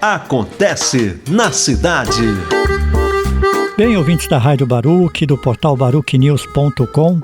Acontece na cidade. Bem, ouvintes da Rádio Baruch, do portal baruchnews.com,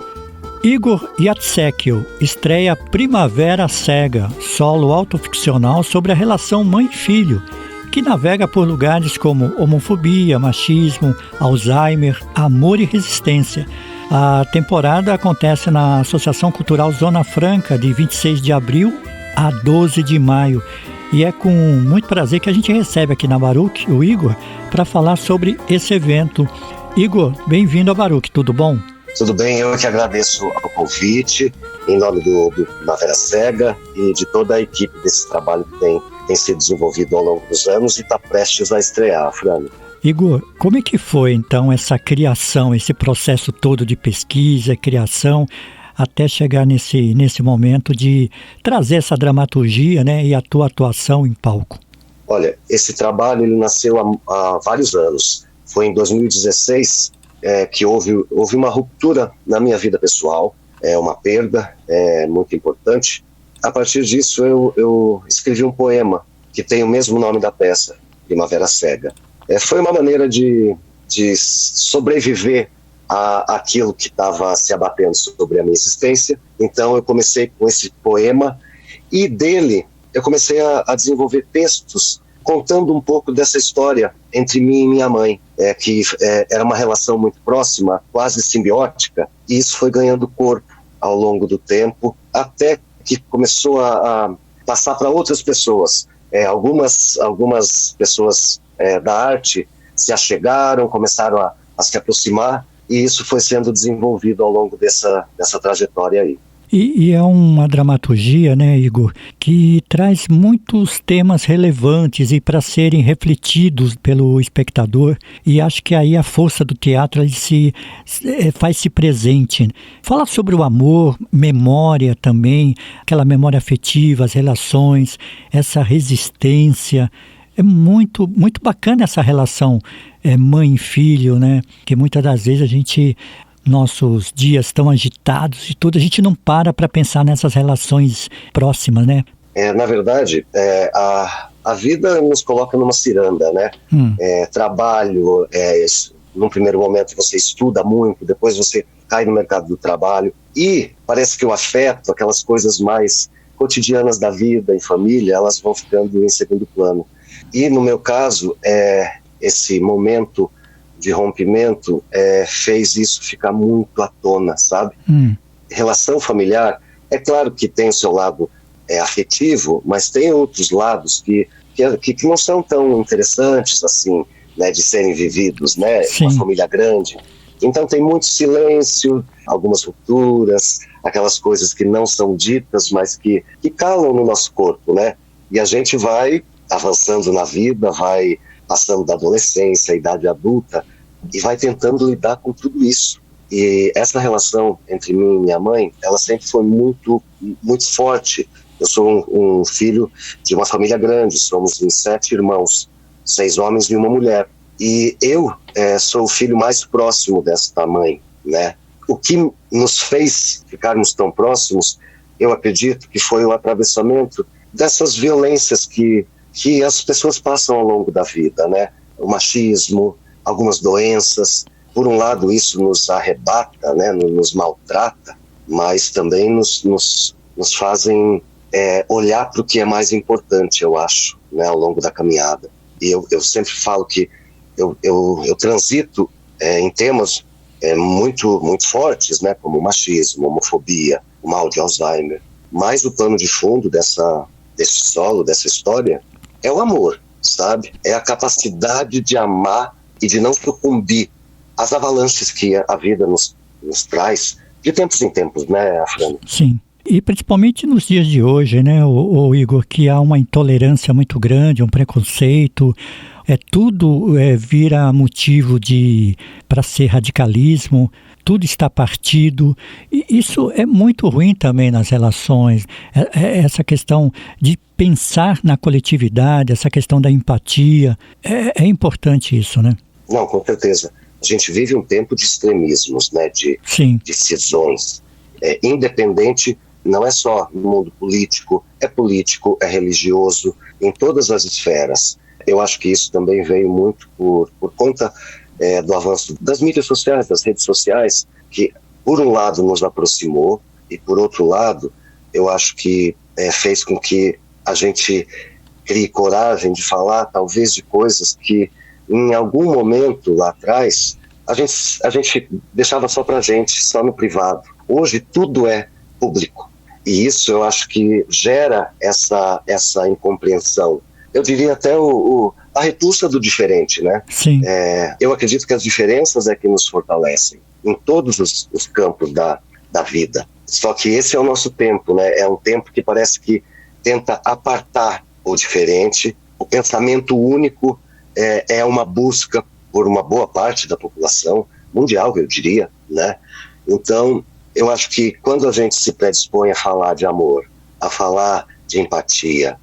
Igor Yatsekio estreia Primavera Cega, solo autoficcional sobre a relação mãe-filho, que navega por lugares como homofobia, machismo, Alzheimer, amor e resistência. A temporada acontece na Associação Cultural Zona Franca, de 26 de abril a 12 de maio. E é com muito prazer que a gente recebe aqui na Baruch o Igor para falar sobre esse evento. Igor, bem-vindo à Baruch, tudo bom? Tudo bem, eu que agradeço ao convite, em nome do Primavera Cega e de toda a equipe desse trabalho que tem sido desenvolvido ao longo dos anos e está prestes a estrear, Fran. Igor, como é que foi então essa criação, esse processo todo de pesquisa, criação, até chegar nesse momento de trazer essa dramaturgia, né, e a tua atuação em palco? Olha, esse trabalho ele nasceu há vários anos. Foi em 2016 que houve uma ruptura na minha vida pessoal, uma perda muito importante. A partir disso eu escrevi um poema que tem o mesmo nome da peça, Primavera Cega. Foi uma maneira de sobreviver àquilo que estava se abatendo sobre a minha existência. Então eu comecei com esse poema e dele eu comecei a desenvolver textos contando um pouco dessa história entre mim e minha mãe, que era uma relação muito próxima, quase simbiótica, e isso foi ganhando corpo ao longo do tempo, até que começou a passar para outras pessoas. Algumas pessoas da arte se achegaram, começaram a se aproximar, e isso foi sendo desenvolvido ao longo dessa trajetória aí. E é uma dramaturgia, né, Igor, que traz muitos temas relevantes e para serem refletidos pelo espectador, e acho que aí a força do teatro faz-se presente. Fala sobre o amor, memória também, aquela memória afetiva, as relações, essa resistência. É muito, muito bacana essa relação mãe e filho, né? Que muitas das vezes nossos dias tão agitados e tudo, a gente não para pensar nessas relações próximas, né? Na verdade, a vida nos coloca numa ciranda, né? Trabalho, num primeiro momento você estuda muito, depois você cai no mercado do trabalho e parece que o afeto, aquelas coisas mais cotidianas da vida, em família, elas vão ficando em segundo plano. E no meu caso, esse momento de rompimento fez isso ficar muito à tona, sabe? Relação familiar, é claro que tem o seu lado afetivo, mas tem outros lados que não são tão interessantes assim, né, de serem vividos, né? Sim. Uma família grande. Então tem muito silêncio, algumas rupturas, aquelas coisas que não são ditas, mas que calam no nosso corpo, né? E a gente vai avançando na vida, vai passando da adolescência, idade adulta, e vai tentando lidar com tudo isso. E essa relação entre mim e minha mãe, ela sempre foi muito, muito forte. Eu sou um filho de uma família grande, somos em 7 irmãos, 6 homens e uma mulher. E eu sou o filho mais próximo desta mãe, né? O que nos fez ficarmos tão próximos, eu acredito que foi o atravessamento dessas violências que as pessoas passam ao longo da vida, né? O machismo, algumas doenças. Por um lado, isso nos arrebata, né? Nos maltrata, mas também nos fazem olhar para o que é mais importante, eu acho, né? Ao longo da caminhada. E eu sempre falo que eu transito em temas muito, muito fortes, né? Como o machismo, homofobia, o mal de Alzheimer. Mas o pano de fundo desse solo, dessa história, é o amor, sabe? É a capacidade de amar e de não sucumbir às avalanches que a vida nos traz de tempos em tempos, né, Fran? Sim. E principalmente nos dias de hoje, né, o Igor, que há uma intolerância muito grande, um preconceito, tudo vira motivo para ser radicalismo, tudo está partido, e isso é muito ruim também nas relações, essa questão de pensar na coletividade, essa questão da empatia, é importante isso, né? Não, com certeza. A gente vive um tempo de extremismos, né, de cisões, independente, não é só no mundo político, é religioso, em todas as esferas. Eu acho que isso também veio muito por conta do avanço das mídias sociais, das redes sociais, que por um lado nos aproximou e por outro lado eu acho que fez com que a gente crie coragem de falar talvez de coisas que em algum momento lá atrás a gente deixava só pra gente, só no privado. Hoje tudo é público e isso eu acho que gera essa incompreensão. Eu diria até a repulsa do diferente, né? Sim. Eu acredito que as diferenças é que nos fortalecem em todos os campos da vida. Só que esse é o nosso tempo, né? É um tempo que parece que tenta apartar o diferente. O pensamento único é uma busca por uma boa parte da população mundial, eu diria, né? Então, eu acho que quando a gente se predispõe a falar de amor, a falar de empatia,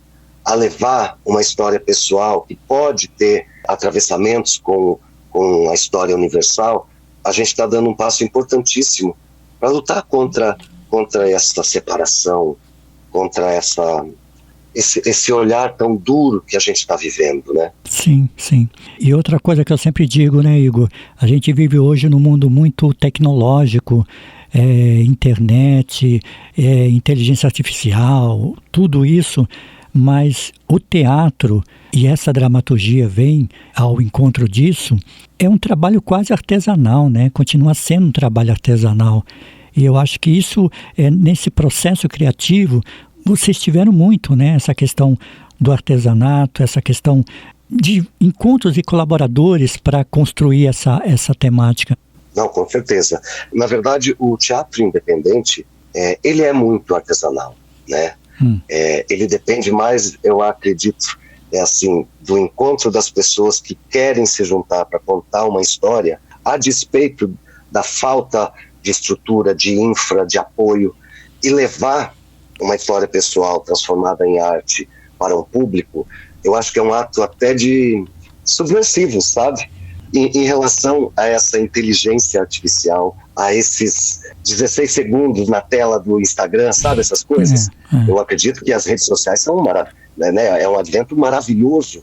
a levar uma história pessoal que pode ter atravessamentos com a história universal, a gente está dando um passo importantíssimo para lutar contra essa separação, contra esse olhar tão duro que a gente está vivendo, né? Sim, sim. E outra coisa que eu sempre digo, né, Igor? A gente vive hoje num mundo muito tecnológico, internet, inteligência artificial, tudo isso, mas o teatro e essa dramaturgia vem ao encontro disso, é um trabalho quase artesanal, né? Continua sendo um trabalho artesanal. E eu acho que isso, nesse processo criativo, vocês tiveram muito, né? Essa questão do artesanato, essa questão de encontros e colaboradores para construir essa temática. Não, com certeza. Na verdade, o teatro independente, ele é muito artesanal, né? Ele depende mais, eu acredito, do encontro das pessoas que querem se juntar para contar uma história, a despeito da falta de estrutura, de infra, de apoio, e levar uma história pessoal transformada em arte para um público. Eu acho que é um ato até de subversivo, sabe? Em relação a essa inteligência artificial, a esses 16 segundos na tela do Instagram, sabe, essas coisas? Eu acredito que as redes sociais são é um advento maravilhoso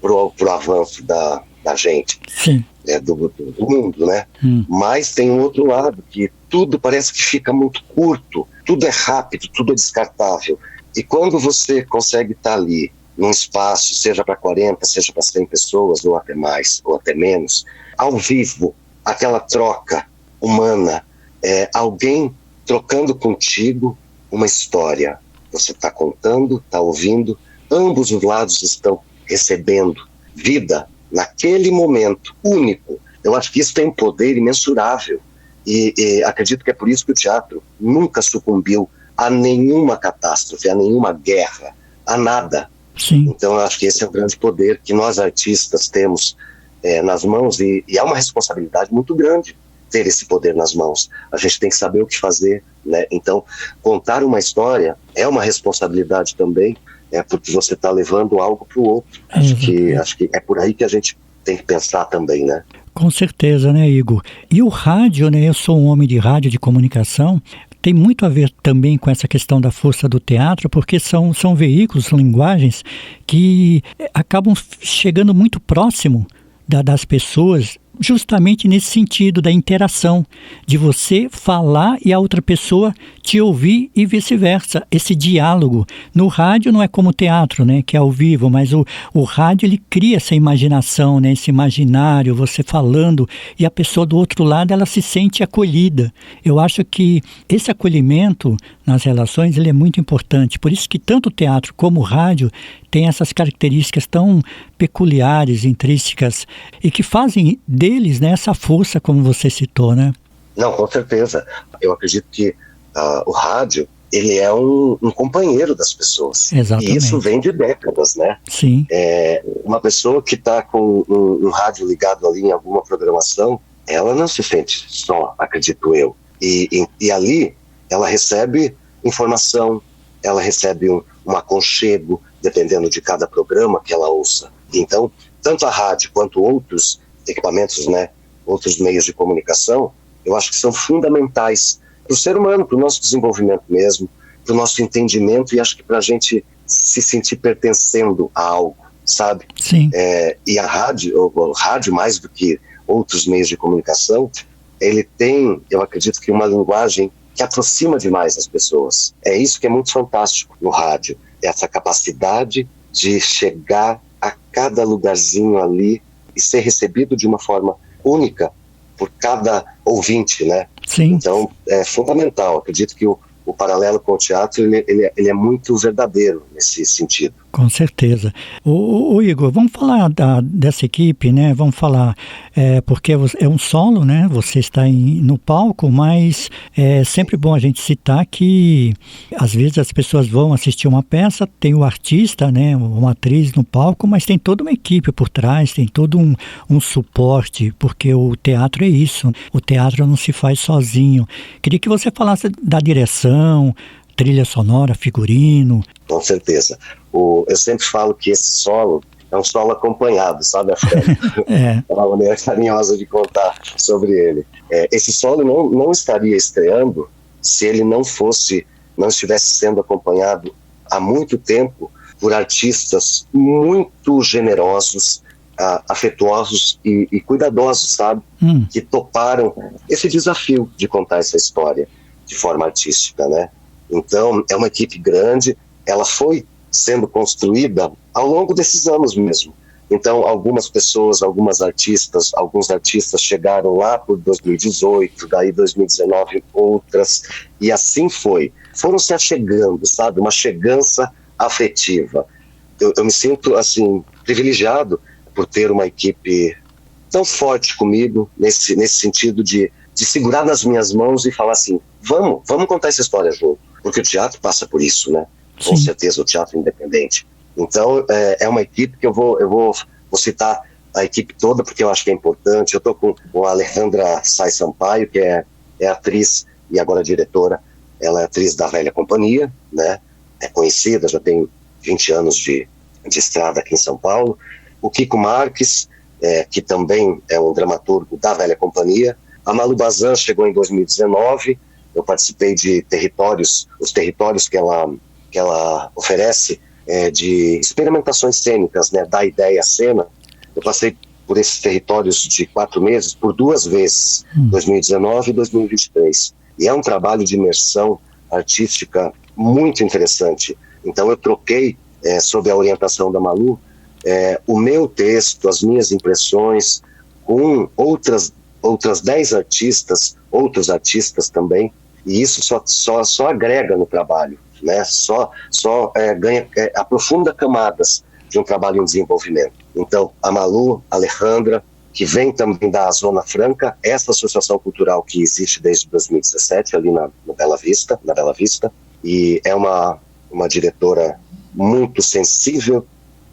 pro avanço da gente, sim, do mundo, né? Mas tem um outro lado, que tudo parece que fica muito curto, tudo é rápido, tudo é descartável. E quando você consegue estar ali, num espaço, seja para 40, seja para 100 pessoas, ou até mais, ou até menos, ao vivo, aquela troca humana, alguém trocando contigo uma história. Você está contando, está ouvindo, ambos os lados estão recebendo vida naquele momento único. Eu acho que isso tem um poder imensurável e acredito que é por isso que o teatro nunca sucumbiu a nenhuma catástrofe, a nenhuma guerra, a nada. Sim. Então eu acho que esse é o grande poder que nós artistas temos nas mãos e é uma responsabilidade muito grande ter esse poder nas mãos. A gente tem que saber o que fazer, né? Então contar uma história é uma responsabilidade também, porque você está levando algo para o outro. Acho que é por aí que a gente tem que pensar também, né? Com certeza, né, Igor? E o rádio, né? Eu sou um homem de rádio, de comunicação, tem muito a ver também com essa questão da força do teatro, porque são veículos, linguagens que acabam chegando muito próximo das pessoas, justamente nesse sentido da interação, de você falar e a outra pessoa te ouvir e vice-versa, esse diálogo. No rádio não é como o teatro, né, que é ao vivo, mas o rádio ele cria essa imaginação, né, esse imaginário, você falando, e a pessoa do outro lado ela se sente acolhida. Eu acho que esse acolhimento nas relações ele é muito importante, por isso que tanto o teatro como o rádio tem essas características tão peculiares, intrínsecas, e que fazem deles, né, essa força, como você citou, né? Não, com certeza. Eu acredito que o rádio, ele é um companheiro das pessoas. Exatamente. E isso vem de décadas, né? Sim. Uma pessoa que está com um rádio ligado ali em alguma programação, ela não se sente só, acredito eu. E ali, ela recebe informação, ela recebe um aconchego, dependendo de cada programa que ela ouça. Então, tanto a rádio quanto outros equipamentos, né, outros meios de comunicação, eu acho que são fundamentais para o ser humano, para o nosso desenvolvimento mesmo, para o nosso entendimento e acho que para a gente se sentir pertencendo a algo, sabe? Sim. E a rádio, o rádio, mais do que outros meios de comunicação, ele tem, eu acredito que uma linguagem que aproxima demais as pessoas. É isso que é muito fantástico no rádio, essa capacidade de chegar a cada lugarzinho ali e ser recebido de uma forma única por cada ouvinte, né? Sim. Então, é fundamental. Acredito que o paralelo com o teatro, ele é muito verdadeiro nesse sentido. Com certeza. O Igor, vamos falar dessa equipe, né? Vamos falar, porque é um solo, né? Você está no palco, mas é sempre bom a gente citar que às vezes as pessoas vão assistir uma peça, tem o artista, né? Uma atriz no palco, mas tem toda uma equipe por trás, tem todo um suporte, porque o teatro é isso. O teatro não se faz sozinho. Queria que você falasse da direção, trilha sonora, figurino. Com certeza. Eu sempre falo que esse solo é um solo acompanhado, sabe, Fred? É uma maneira carinhosa de contar sobre ele. Esse solo não estaria estreando se ele não estivesse sendo acompanhado há muito tempo por artistas muito generosos, afetuosos e cuidadosos, sabe? Que toparam esse desafio de contar essa história de forma artística, né? Então, é uma equipe grande, ela foi sendo construída ao longo desses anos mesmo. Então, alguns artistas chegaram lá por 2018, daí 2019 outras, e assim foi. Foram se achegando, sabe? Uma chegança afetiva. Eu me sinto, assim, privilegiado por ter uma equipe tão forte comigo, nesse sentido de segurar nas minhas mãos e falar assim, vamos contar essa história junto. Porque o teatro passa por isso, né? Sim. Com certeza, o teatro independente. Então, é uma equipe que eu vou citar a equipe toda, porque eu acho que é importante. Eu estou com a Alejandra Sais Sampaio, que é atriz e agora diretora. Ela é atriz da Velha Companhia, né? É conhecida, já tem 20 anos de estrada aqui em São Paulo. O Kiko Marques, que também é um dramaturgo da Velha Companhia. A Malu Bazan chegou em 2019. Eu participei de os territórios que ela oferece de experimentações cênicas, né, da ideia à cena. Eu passei por esses territórios de 4 meses, por 2 vezes, 2019 e 2023. E é um trabalho de imersão artística muito interessante. Então eu troquei, sob a orientação da Malu, o meu texto, as minhas impressões, com outras 10 artistas, outros artistas também, e isso só agrega no trabalho, né? Só aprofunda camadas de um trabalho em desenvolvimento. Então, a Malu, a Alejandra, que vem também da Zona Franca, essa associação cultural que existe desde 2017, ali na Bela Vista, e é uma diretora muito sensível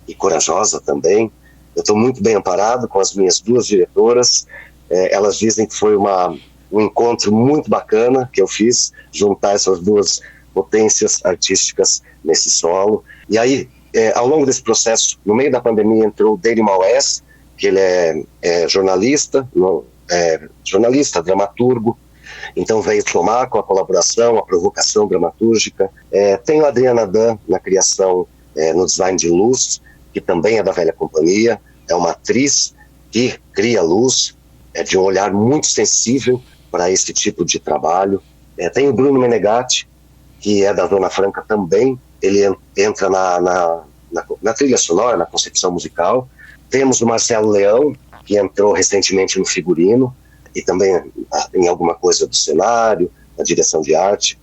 e corajosa também. Eu estou muito bem amparado com as minhas 2 diretoras. Elas dizem que foi um encontro muito bacana que eu fiz, juntar essas 2 potências artísticas nesse solo. E aí, ao longo desse processo, no meio da pandemia, entrou o Deiry Maués, que ele é jornalista, dramaturgo, então veio somar com a colaboração, a provocação dramatúrgica. Tem a Adriana Dan na criação, no design de luz, que também é da Velha Companhia, é uma atriz que cria luz, de um olhar muito sensível para esse tipo de trabalho. Tem o Bruno Menegatti, que é da Zona Franca também, ele entra na trilha sonora, na concepção musical. Temos o Marcelo Leão, que entrou recentemente no figurino, e também em alguma coisa do cenário, na direção de arte.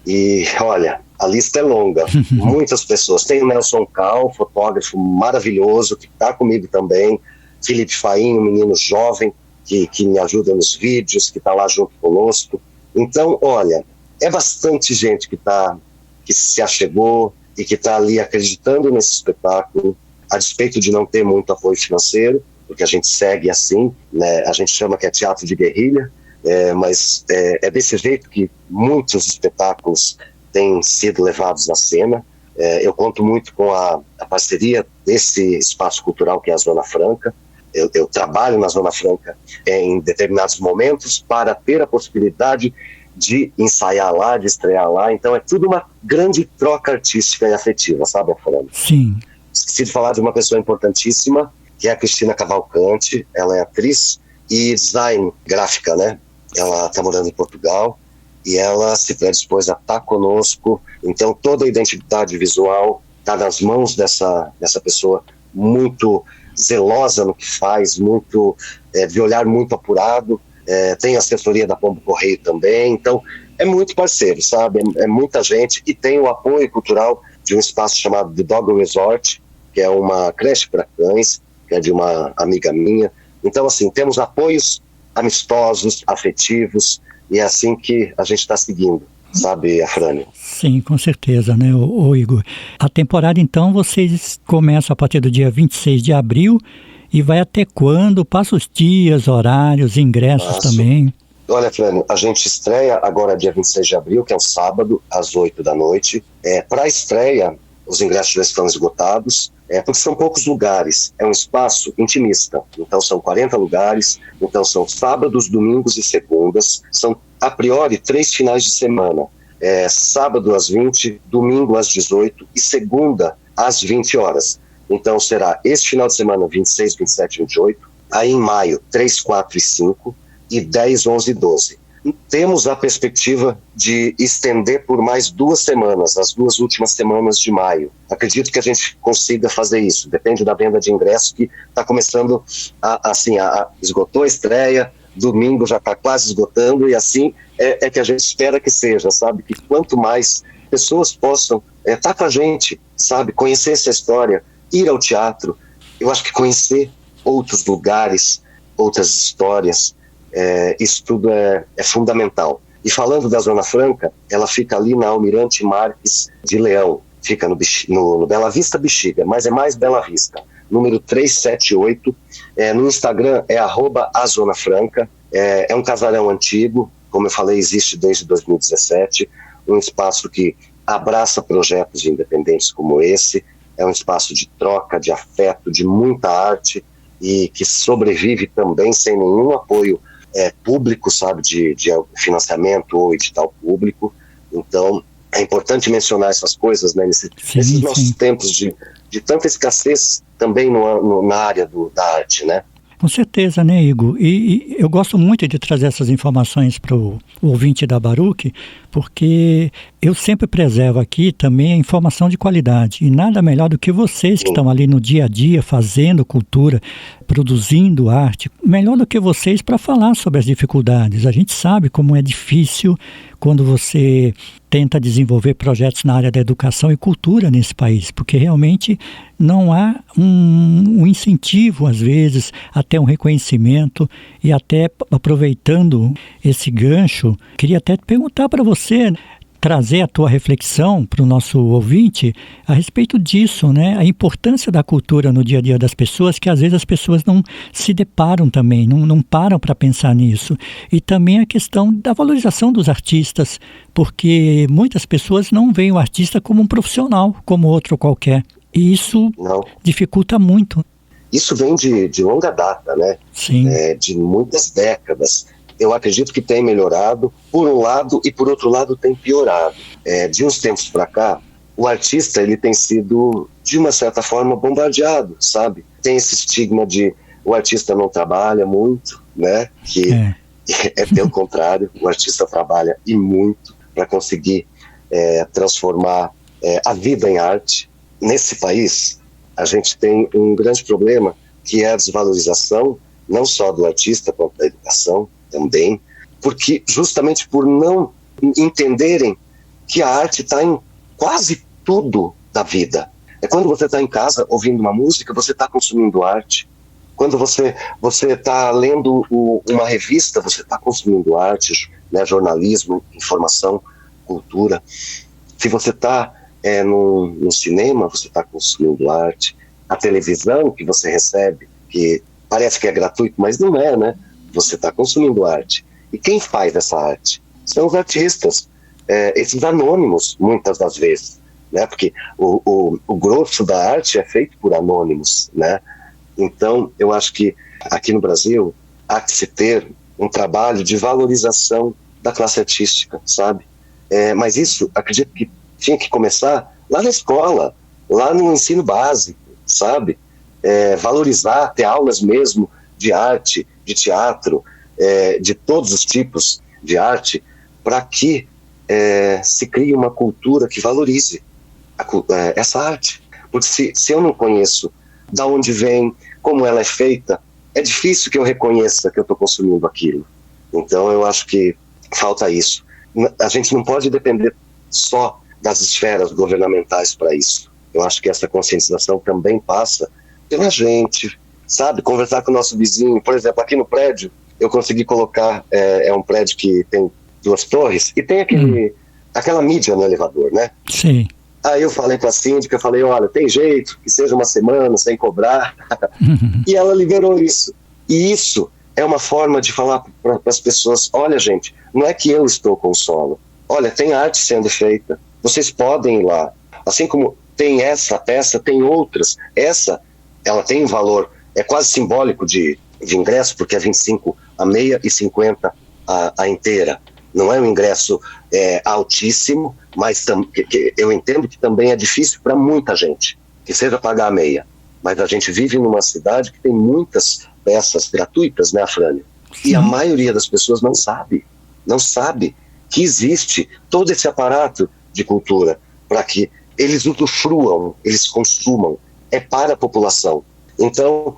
E, olha, a lista é longa, muitas pessoas. Tem o Nelson Cal, fotógrafo maravilhoso, que está comigo também. Felipe Faim, um menino jovem, que me ajuda nos vídeos, que está lá junto conosco. Então, olha, é bastante gente que se achegou e que está ali acreditando nesse espetáculo, a despeito de não ter muito apoio financeiro, porque a gente segue assim, né? A gente chama que é teatro de guerrilha, mas é desse jeito que muitos espetáculos têm sido levados à cena. Eu conto muito com a parceria desse espaço cultural que é a Zona Franca. Eu trabalho na Zona Franca em determinados momentos para ter a possibilidade de ensaiar lá, de estrear lá. Então é tudo uma grande troca artística e afetiva, sabe, Fernando? Sim. Esqueci de falar de uma pessoa importantíssima, que é a Cristina Cavalcante. Ela é atriz e design gráfica, né? Ela está morando em Portugal e ela se predispôs a estar conosco. Então toda a identidade visual está nas mãos dessa pessoa muito zelosa no que faz, muito de olhar muito apurado. Tem assessoria da Pombo Correio também, então é muito parceiro, sabe? É muita gente, e tem o apoio cultural de um espaço chamado The Dog Resort, que é uma creche para cães, que é de uma amiga minha. Então, assim, temos apoios amistosos, afetivos, e é assim que a gente está seguindo, sabe, Afrânio? Sim, com certeza, né, ô Igor? A temporada, então, vocês começam a partir do dia 26 de abril e vai até quando? Passa os dias, horários, ingressos também. Olha, Afrânio, a gente estreia agora dia 26 de abril, que é um sábado, às 8 da noite. Para a estreia, os ingressos já estão esgotados, porque são poucos lugares. É um espaço intimista, então são 40 lugares, então são sábados, domingos e segundas. São, a priori, 3 finais de semana. Sábado às 20, domingo às 18 e segunda às 20 horas. Então será este final de semana 26, 27 e 28, aí em maio 3, 4 e 5 e 10, 11 e 12. Temos a perspectiva de estender por mais 2 semanas, as 2 últimas semanas de maio. Acredito que a gente consiga fazer isso, depende da venda de ingressos, que está começando esgotou a estreia, domingo já está quase esgotando, e assim é que a gente espera que seja, sabe? Que quanto mais pessoas possam estar com a gente, sabe? Conhecer essa história, ir ao teatro, eu acho que conhecer outros lugares, outras histórias, isso tudo é fundamental. E falando da Zona Franca, ela fica ali na Almirante Marques de Leão, fica no Bela Vista Bexiga, mas é mais Bela Vista, número 378, no Instagram é @azonafranca, é um casarão antigo, como eu falei, existe desde 2017, um espaço que abraça projetos de independentes como esse, é um espaço de troca, de afeto, de muita arte, e que sobrevive também sem nenhum apoio público, sabe, de financiamento ou edital público. Então é importante mencionar essas coisas, né, nesses nossos tempos de tanta escassez também na área da arte, né? Com certeza, né, Igor? E eu gosto muito de trazer essas informações para o ouvinte da Baruch, porque eu sempre preservo aqui também a informação de qualidade. E nada melhor do que vocês que estão ali no dia a dia, fazendo cultura, produzindo arte, melhor do que vocês para falar sobre as dificuldades. A gente sabe como é difícil quando você tenta desenvolver projetos na área da educação e cultura nesse país, porque realmente não há um incentivo, às vezes, até um reconhecimento. E até aproveitando esse gancho, queria até perguntar para você, trazer a tua reflexão para o nosso ouvinte a respeito disso, né? A importância da cultura no dia a dia das pessoas, que às vezes as pessoas não se deparam também, não param para pensar nisso. E também a questão da valorização dos artistas, porque muitas pessoas não veem o artista como um profissional, como outro qualquer. E isso dificulta muito. Isso vem de longa data, né? Sim. De muitas décadas. Eu acredito que tem melhorado, por um lado, e por outro lado tem piorado. De uns tempos para cá, o artista ele tem sido, de uma certa forma, bombardeado, sabe? Tem esse estigma de o artista não trabalha muito, né? Que é pelo contrário, o artista trabalha e muito para conseguir transformar a vida em arte. Nesse país, a gente tem um grande problema, que é a desvalorização, não só do artista, quanto da educação também, porque justamente por não entenderem que a arte está em quase tudo da vida. Quando você está em casa ouvindo uma música, você está consumindo arte. Quando você está lendo uma revista, você está consumindo arte, né, jornalismo, informação, cultura. Se você está no cinema, você está consumindo arte. A televisão que você recebe, que parece que é gratuito, mas não é, né? Você está consumindo arte. E quem faz essa arte? São os artistas, esses anônimos, muitas das vezes, né? Porque o grosso da arte é feito por anônimos, né? Então, eu acho que aqui no Brasil há que se ter um trabalho de valorização da classe artística, sabe? Mas isso, acredito que tinha que começar lá na escola, lá no ensino básico, sabe? Valorizar, ter aulas mesmo de arte, de teatro, de todos os tipos de arte, para que se crie uma cultura que valorize essa arte. Porque se eu não conheço de onde vem, como ela é feita, é difícil que eu reconheça que eu estou consumindo aquilo. Então eu acho que falta isso. A gente não pode depender só das esferas governamentais para isso. Eu acho que essa conscientização também passa pela gente, sabe? Conversar com o nosso vizinho. Por exemplo, aqui no prédio, eu consegui colocar, é um prédio que tem 2 torres, e tem aquela mídia no elevador, né? Sim. Aí eu falei com a síndica, falei, olha, tem jeito, que seja uma semana, sem cobrar. E ela liberou isso. E isso é uma forma de falar para as pessoas, olha, gente, não é que eu estou com sono. Olha, tem arte sendo feita, vocês podem ir lá. Assim como tem essa peça, tem outras. Essa, ela tem um valor, é quase simbólico de ingresso, porque é 25 a meia e 50 a inteira. Não é um ingresso altíssimo, mas eu entendo que também é difícil para muita gente, que seja pagar a meia. Mas a gente vive numa cidade que tem muitas peças gratuitas, né, Afrânio? E a maioria das pessoas não sabe que existe todo esse aparato de cultura para que eles usufruam, eles consumam, é para a população. Então,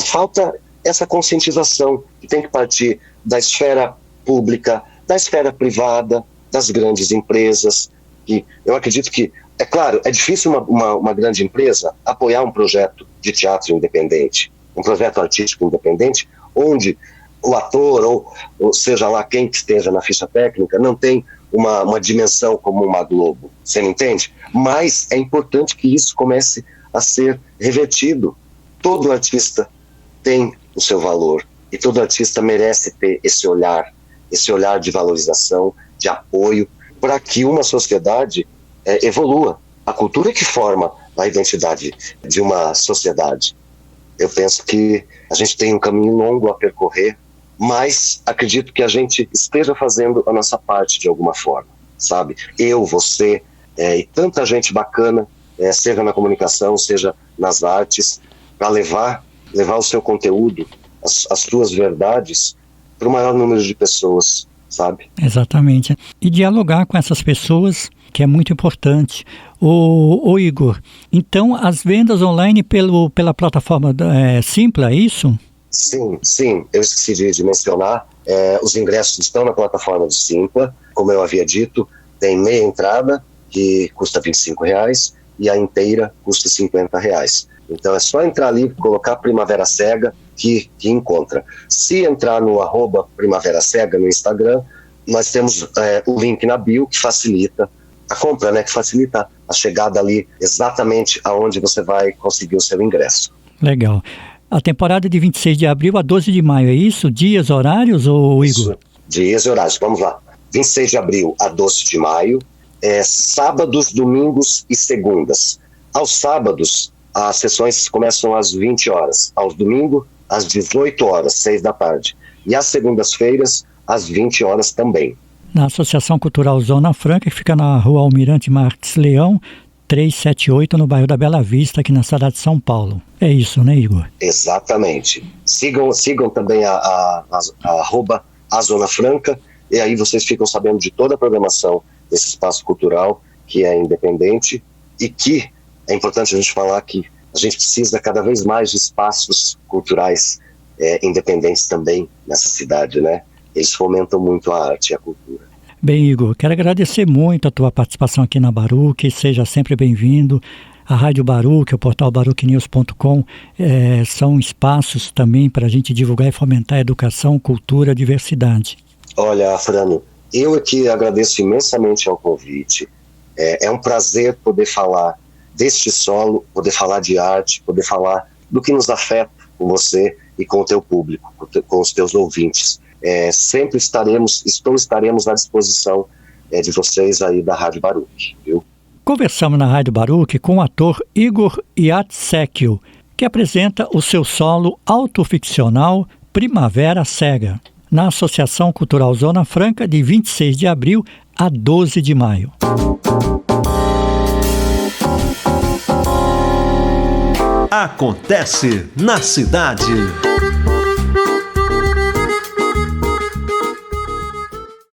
falta essa conscientização que tem que partir da esfera pública, da esfera privada, das grandes empresas. E eu acredito que, é claro, é difícil uma grande empresa apoiar um projeto de teatro independente, um projeto artístico independente, onde o ator, ou seja lá quem que esteja na ficha técnica, não tem uma dimensão como uma Globo, você me entende? Mas é importante que isso comece a ser revertido. Todo artista tem o seu valor, e todo artista merece ter esse olhar de valorização, de apoio, para que uma sociedade evolua. A cultura é que forma a identidade de uma sociedade. Eu penso que a gente tem um caminho longo a percorrer, mas acredito que a gente esteja fazendo a nossa parte de alguma forma, sabe? Eu, você e tanta gente bacana, seja na comunicação, seja nas artes, para levar o seu conteúdo, as suas verdades, para o maior número de pessoas, sabe? Exatamente. E dialogar com essas pessoas, que é muito importante. Ô Igor, então as vendas online pela plataforma Simpla, é isso? Sim, eu esqueci de mencionar, os ingressos estão na plataforma do Simpla, como eu havia dito, tem meia entrada, que custa R$25, e a inteira custa R$50. Então é só entrar ali, colocar Primavera Cega, que encontra. Se entrar no @Primavera Cega no Instagram, nós temos o link na bio que facilita a compra, né, que facilita a chegada ali exatamente aonde você vai conseguir o seu ingresso. Legal. A temporada de 26 de abril a 12 de maio, é isso? Dias, horários, ou Igor? Isso, dias e horários, vamos lá. 26 de abril a 12 de maio, sábados, domingos e segundas. Aos sábados, as sessões começam às 20 horas, aos domingos, às 18 horas, 6 da tarde. E às segundas-feiras, às 20 horas também. Na Associação Cultural Zona Franca, que fica na Rua Almirante Marques Leão, 378, no bairro da Bela Vista, aqui na cidade de São Paulo. É isso, né, Igor? Exatamente. Sigam também a Zona Franca, e aí vocês ficam sabendo de toda a programação desse espaço cultural, que é independente, e que é importante a gente falar que a gente precisa cada vez mais de espaços culturais independentes também nessa cidade, né? Eles fomentam muito a arte e a cultura. Bem, Igor, quero agradecer muito a tua participação aqui na Baruch, seja sempre bem-vindo. A Rádio Baruch, o portal baruchnews.com, são espaços também para a gente divulgar e fomentar a educação, cultura, diversidade. Olha, Afrânio, eu aqui agradeço imensamente ao convite. É um prazer poder falar deste solo, poder falar de arte, poder falar do que nos afeta com você e com o teu público, com os teus ouvintes. Sempre estaremos à disposição de vocês aí da Rádio Baruch, viu? Conversamos na Rádio Baruch com o ator Igor Yatsekio, que apresenta o seu solo autoficcional Primavera Cega, na Associação Cultural Zona Franca, de 26 de abril a 12 de maio. Acontece na cidade.